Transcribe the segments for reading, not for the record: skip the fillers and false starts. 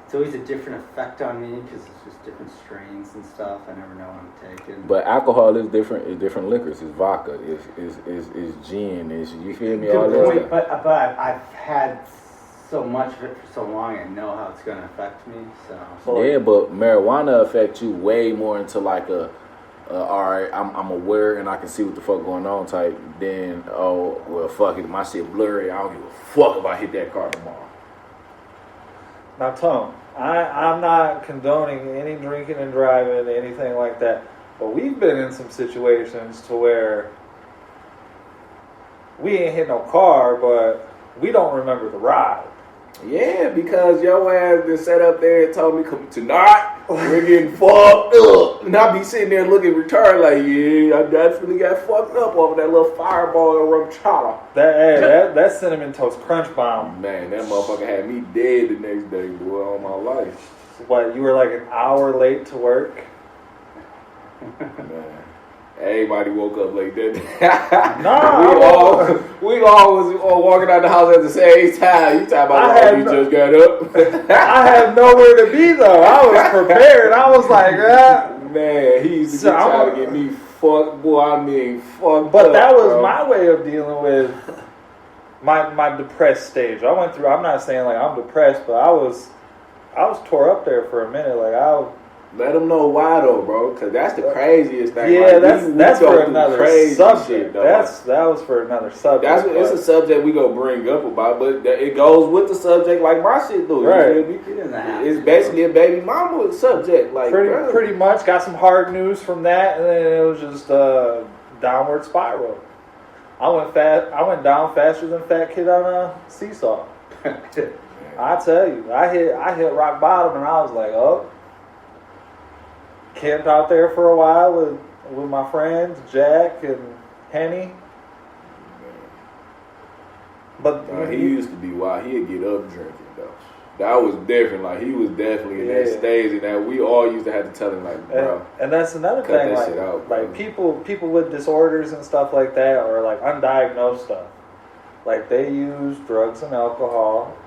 It's always a different effect on me because it's just different strains and stuff. I never know what I'm taking. But alcohol is different. It's different liquors. It's vodka. It's gin. You feel me? All that stuff. But I've had so much of it for so long, I know how it's going to affect me. So yeah, but marijuana affects you way more into like a all right, I'm aware and I can see what the fuck going on type. Then oh well, fuck it, my shit blurry. I don't give a fuck if I hit that car tomorrow. Now, Tom, I'm not condoning any drinking and driving, anything like that. But we've been in some situations to where we ain't hit no car, but we don't remember the ride. Yeah, because your ass been set up there and told me, come tonight, we're getting fucked up. And I be sitting there looking retarded like, yeah, I definitely got fucked up over that little fireball and rum chata. That Cinnamon Toast Crunch Bomb. Man, that motherfucker had me dead the next day, boy, all my life. What, you were like an hour late to work? Man. Everybody woke up like that. No, we all was walking out the house at the same time. You talking about you just got up? I had nowhere to be though. I was prepared. I was like, man, he used to try to get me fucked, boy. I mean, fucked. But that was my way of dealing with my depressed stage. I went through. I'm not saying like I'm depressed, but I was tore up there for a minute. Like let them know why though, bro, because that's the craziest thing. Yeah, like, that's for another subject. Shit, that was for another subject. It's a subject we gonna bring up about, but it goes with the subject like my shit do. Right. It's basically a baby mama subject. Like pretty much got some hard news from that, and then it was just a downward spiral. I went down faster than fat kid on a seesaw. I tell you, I hit rock bottom, and I was like, oh. Camped out there for a while with my friends Jack and Henny. But he used to be wild. He'd get up drinking though. That was different. Like he was definitely in that stage, and that we all used to have to tell him like, bro. And that's another thing. That shit out, like people with disorders and stuff like that, or like undiagnosed stuff. Like they use drugs and alcohol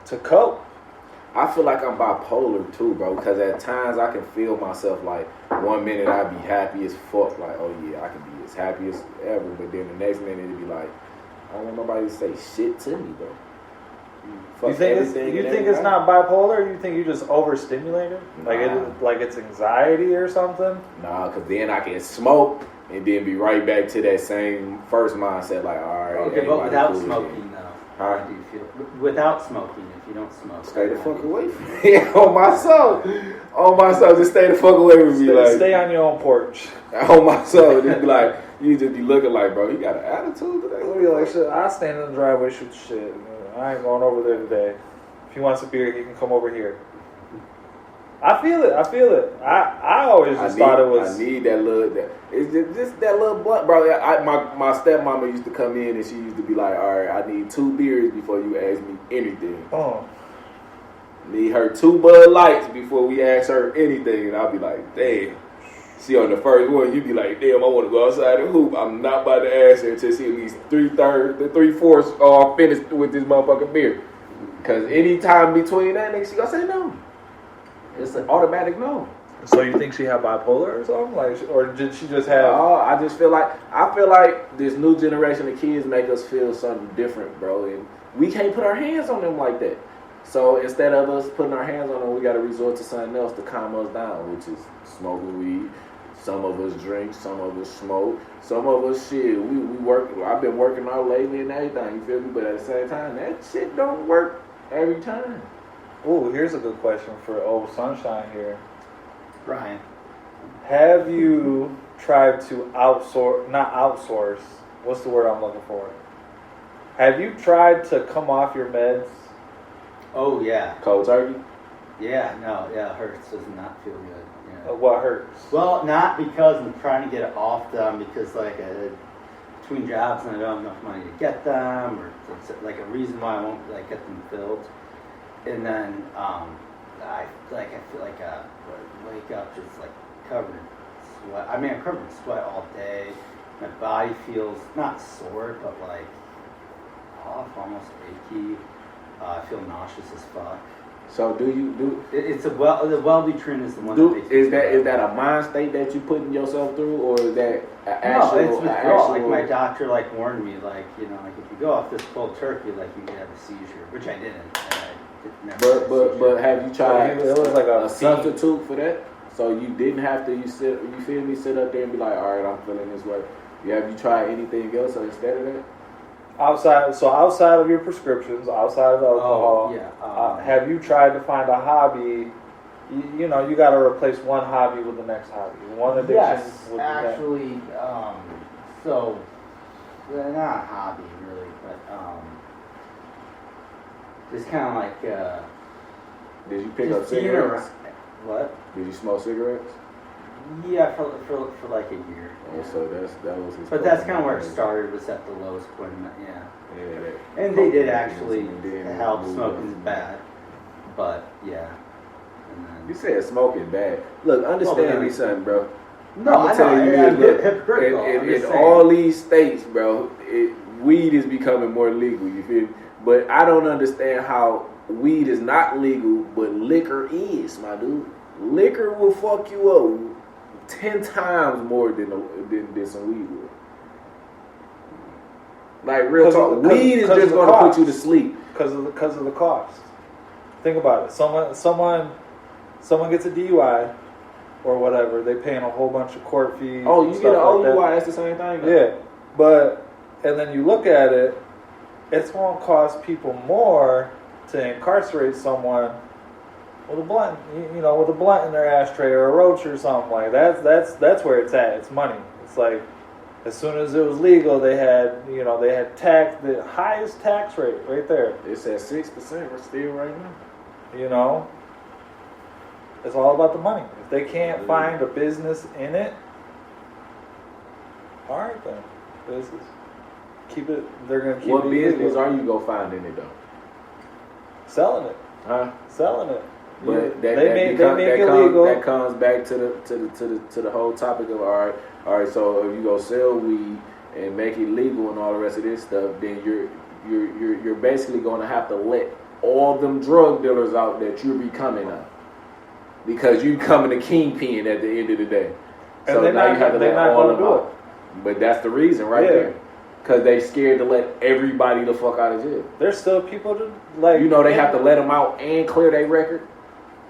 to cope. I feel like I'm bipolar too, bro, because at times I can feel myself like 1 minute I be happy as fuck, like, oh yeah, I can be as happy as ever, but then the next minute it be like, I don't want nobody to say shit to me, bro. You think it's not bipolar, or you think you just overstimulated? Like it's anxiety or something? Nah, because then I can smoke and then be right back to that same first mindset, like, all right. Okay, but without smoking, though. How do you feel? Without smoking, if you don't smoke. Stay the fuck away from me. On my soul. On my soul, just stay the fuck away from me. Stay on your own porch. On my soul, just be like, you just be looking like, bro, you got an attitude today? We'll be like, shit, I stand in the driveway, shoot shit. I ain't going over there today. If he wants a beer, he can come over here. I feel it. I always thought it was. I need that little. It's just that little blunt, bro. My stepmama used to come in and she used to be like, all right, I need 2 beers before you ask me anything. Oh. Need her 2 Bud Lights before we ask her anything, and I'll be like, damn. See, on the first one, you be like, damn, I want to go outside and hoop. I'm not about to ask her until she at least 3/4 are finished with this motherfucking beer. Because any time between that, nigga, she gonna say no. It's an automatic no. So you think she had bipolar or something, like, or did she just have? Oh, I feel like this new generation of kids make us feel something different, bro, and we can't put our hands on them like that. So instead of us putting our hands on them, we got to resort to something else to calm us down, which is smoking weed. Some of us drink, some of us smoke, some of us shit. We work. I've been working out lately and everything. You feel me? But at the same time, that shit don't work every time. Oh, here's a good question for old Sunshine here. Ryan, have you tried to not outsource, what's the word I'm looking for? Have you tried to come off your meds? Oh, yeah. Cold turkey? Yeah, no, yeah, it hurts. Does not feel good. Yeah. What hurts? Well, not because I'm trying to get it off them, because like between jobs and I don't have enough money to get them, or it's like a reason why I won't like get them filled. And then I feel like I wake up just like covered in sweat. I mean, I'm covered in sweat all day. My body feels not sore, but like off, almost achy. I feel nauseous as fuck. So do you do? It's the Wellbutrin is the one. Is that a mind state that you putting yourself through, or is that an actual? No, it's withdrawal. Like my doctor warned me, like if you go off this cold turkey, like you could have a seizure, which I didn't. But have you tried? It was like a substitute for that, so you didn't have to. You feel me? Sit up there and be like, all right, I'm feeling this way. Have you tried anything else instead of that? Outside of your prescriptions, outside of alcohol, have you tried to find a hobby? You got to replace one hobby with the next hobby. One addiction. Yes, with actually. So, not a hobby really, but it's kind of like. Did you pick up cigarettes? What? Did you smoke cigarettes? Yeah, for like a year. Oh, so that was his. But that's kind of where it started. Was at the lowest point. Yeah. And they did actually help. Smoking's bad, but yeah. You said smoking bad. Look, understand me something, bro. No, I know. I'm hypocritical. In all these states, bro, weed is becoming more legal. You feel me? But I don't understand how weed is not legal, but liquor is, my dude. Liquor will fuck you up 10 times more than some weed will. Like real talk, weed is just going to put you to sleep because of the cost. Think about it. Someone gets a DUI or whatever. They paying a whole bunch of court fees. Oh, you get an OUI? Like that's the same thing. Yeah, and then you look at it, it's going to cost people more to incarcerate someone with a blunt, with a blunt in their ashtray or a roach or something like that. That's where it's at. It's money. It's like as soon as it was legal, they had the highest tax rate right there. It's at 6%. We're still right now. It's all about the money. If they can't find a business in it, all right then, business. Keep it. They're gonna keep it. What business are you gonna find in it though? Selling it. Huh? Selling it. But they make it legal. That comes back to the whole topic of all right. So if you go sell weed and make it legal and all the rest of this stuff, then you're basically going to have to let all them drug dealers out that you're becoming of, because you becoming a kingpin at the end of the day. So now you have to let all of them out. But that's the reason right there. Because they scared to let everybody the fuck out of jail. There's still people they have to let them out and clear their record.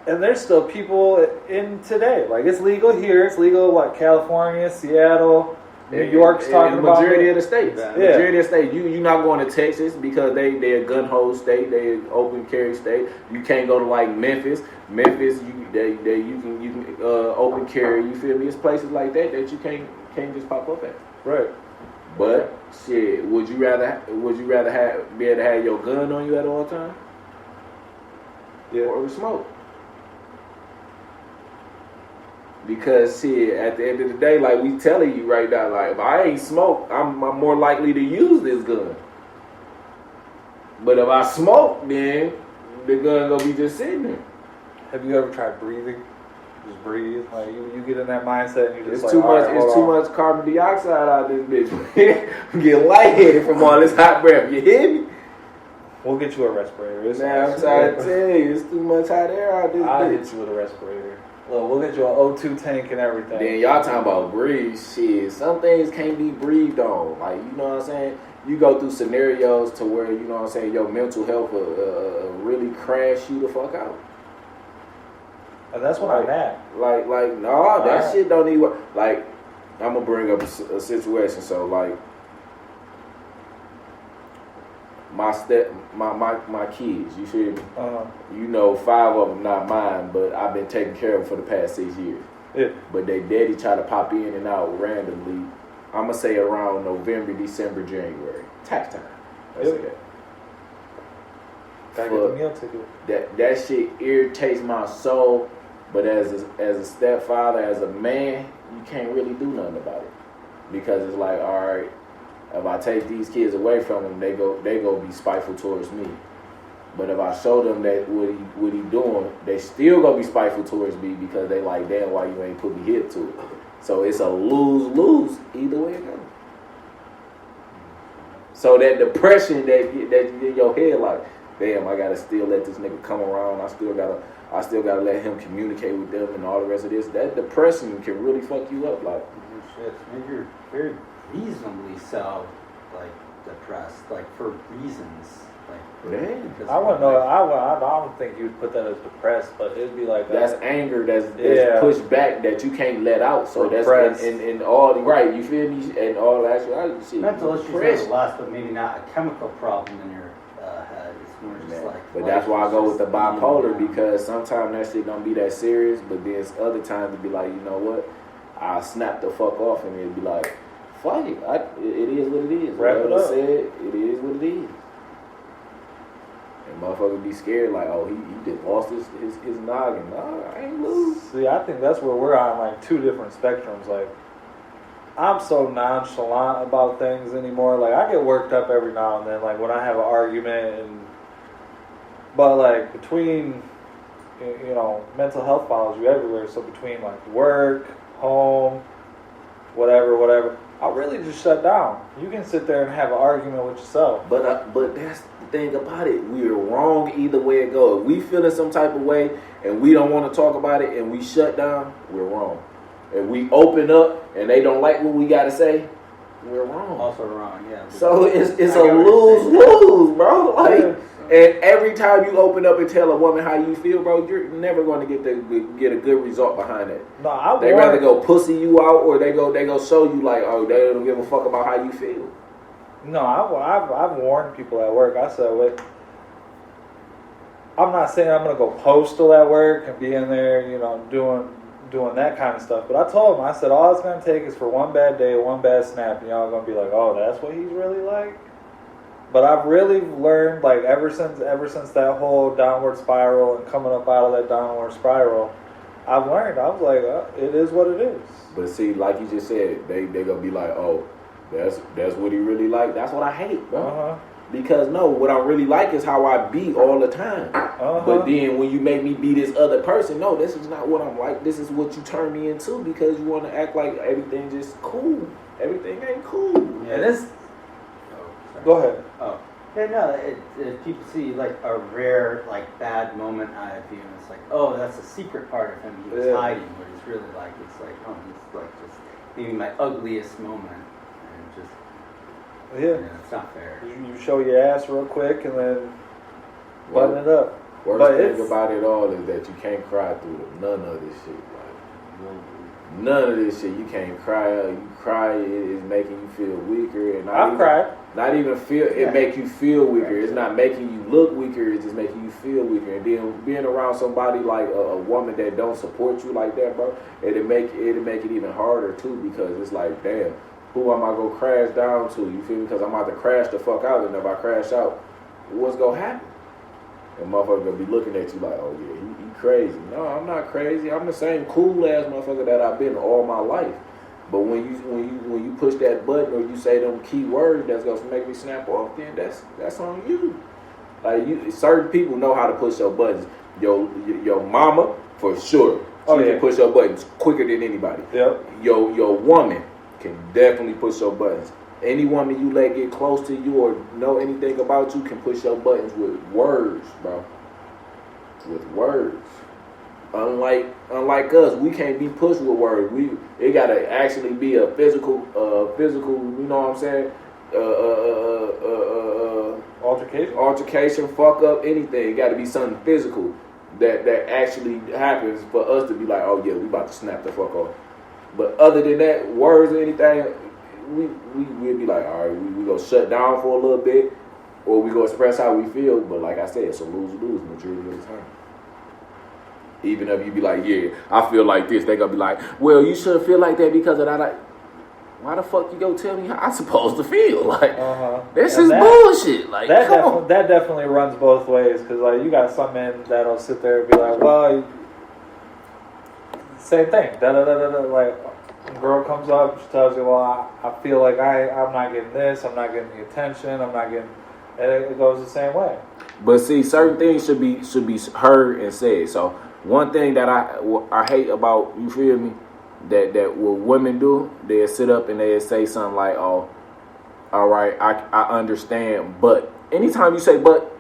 And there's still people in today. Like it's legal here. It's legal California, Seattle, New York's talking about it. Majority of the states. Majority of the states. You're not going to Texas because they're a gun hold state. They're an open carry state. You can't go to Memphis. Memphis, you can open carry. You feel me? It's places like that you can't just pop up at. Right. But shit, would you rather be able to have your gun on you at all times? Yeah. Or smoke? Because shit, at the end of the day, like we telling you right now, like if I ain't smoke, I'm more likely to use this gun. But if I smoke, then the gun gonna be just sitting there. Have you ever tried breathing? Just breathe. Like you get in that mindset and you just too much carbon dioxide out of this bitch. I'm getting lightheaded from all this hot breath. You hear me? We'll get you a respirator. I'm trying to tell you, it's too much hot air out this bitch. I'll hit you with a respirator. Look, we'll get you an O2 tank and everything. Then y'all talking about breathe shit. Some things can't be breathed on. Like, you know what I'm saying? You go through scenarios to where, you know what I'm saying, your mental health will really crash you the fuck out. And that's what I'm at. That shit don't even work. Like, I'm gonna bring up a situation. So, like, my kids, you feel me? You know, 5 of them not mine, but I've been taking care of them for the past 6 years. Yeah. But they daddy try to pop in and out randomly. I'm gonna say around November, December, January. Tax time. Let's say that. Gotta get the meal ticket. That shit irritates my soul. But as a stepfather, as a man, you can't really do nothing about it, because it's like, all right, if I take these kids away from them, they go be spiteful towards me. But if I show them that what he doing, they still gonna be spiteful towards me, because they like, damn, why you ain't put me hip to it? So it's a lose-lose either way it goes. So that depression that in your head, like, damn, I gotta still let this nigga come around. I still gotta let him communicate with them and all the rest of this. That depression can really fuck you up. Like, shit, maybe you're very reasonably so, like, depressed, like, for reasons. Like, damn. I wouldn't know. I don't think you'd put that as depressed, but it'd be like That's anger that's Yeah. pushed back that you can't let out. So Repressed. that's and all the right. You feel me? And all that shit. mental issues Depression. are less, but maybe not a chemical problem in your head. It's more just like. But life that's why I is go with the just bipolar, easy. because sometimes that shit don't be that serious, but then other times it be like, you know what? I'll snap the fuck off and it'll be like, fuck it. It is what it is. Wrap it Whatever up. said, it is what it is. And motherfuckers be scared like, oh, he just lost his noggin. Nah, I ain't lose. See, I think that's where we're on like two different spectrums. Like, I'm so nonchalant about things anymore. Like, I get worked up every now and then, like when I have an argument, but like between, you know, mental health follows you everywhere. So between like work, home, whatever, I'll really just shut down. You can sit there and have an argument with yourself. But that's the thing about it. We're wrong either way it goes. If we feel in some type of way and we don't want to talk about it and we shut down, we're wrong. If we open up and they don't like what we got to say, we're wrong. Also wrong, yeah. So it's I a get what you're lose-lose, bro. Like, Yeah. and every time you open up and tell a woman how you feel, bro, you're never going to get a good result behind it. No, They rather go pussy you out, or they go show you like, oh, they don't give a fuck about how you feel. No, I've warned people at work. I said, wait, I'm not saying I'm gonna go postal at work and be in there, you know, doing that kind of stuff. But I told them, I said, all it's gonna take is for one bad day, one bad snap, and y'all gonna be like, oh, that's what he's really like. But I've really learned, like, ever since that whole downward spiral and coming up out of that downward spiral, I've learned. I was like, it is what it is. But see, like you just said, they gonna be like, oh, that's what he really like. That's what I hate, bro. Uh-huh. Because no, what I really like is how I be all the time. Uh-huh. But then when you make me be this other person, no, this is not what I'm like. This is what you turn me into because you want to act like everything just cool. Everything ain't cool. Yeah, this. Go ahead. Oh, yeah, no. If people see like a rare, like bad moment out of you, and it's like, oh, that's a secret part of him he was hiding. But it's really like, it's like, oh, it's like just maybe my ugliest moment, and just it's not fair. You show your ass real quick and then button it up. But Worst thing about it all is that you can't cry through none of this shit. Like, none of this shit. You can't cry. You cry, it is making you feel weaker. And I've cried. Not even feel. It make you feel weaker. It's not making you look weaker. It's just making you feel weaker. And then being around somebody like a woman that don't support you like that, bro, it'll make it even harder too, because it's like, damn, who am I gonna crash down to? You feel me? Because I'm about to crash the fuck out, and if I crash out, what's gonna happen? And motherfucker gonna be looking at you like, oh yeah, he crazy. No, I'm not crazy. I'm the same cool ass motherfucker that I've been all my life. But when you push that button or you say them key words that's gonna make me snap off, then that's on you. Like certain people know how to push your buttons. Your mama for sure. She can push your buttons quicker than anybody. Yep. Your woman can definitely push your buttons. Any woman you let get close to you or know anything about you can push your buttons with words, bro. With words. Unlike us, we can't be pushed with words. It gotta actually be a physical, you know what I'm saying? Altercation, fuck up, anything. It gotta be something physical that actually happens for us to be like, oh yeah, we about to snap the fuck off. But other than that, words or anything, we'll be like, all right, we go shut down for a little bit, or we go express how we feel. But like I said, it's a lose-lose majority of the time. Even if you be like, yeah, I feel like this, they gonna be like, well, you shouldn't feel like that because of that. Like, why the fuck you go tell me how I'm supposed to feel? Like, this is bullshit. Like, come on. That definitely runs both ways, because like you got some men that'll sit there and be like, well, same thing. Like, a girl comes up, she tells you, well, I feel like I'm not getting this, I'm not getting the attention, I'm not getting, and it goes the same way. But see, certain things should be heard and said. So one thing that I hate about, you feel me, that what women do, they'll sit up and they'll say something like, oh, all right, I understand, but anytime you say but,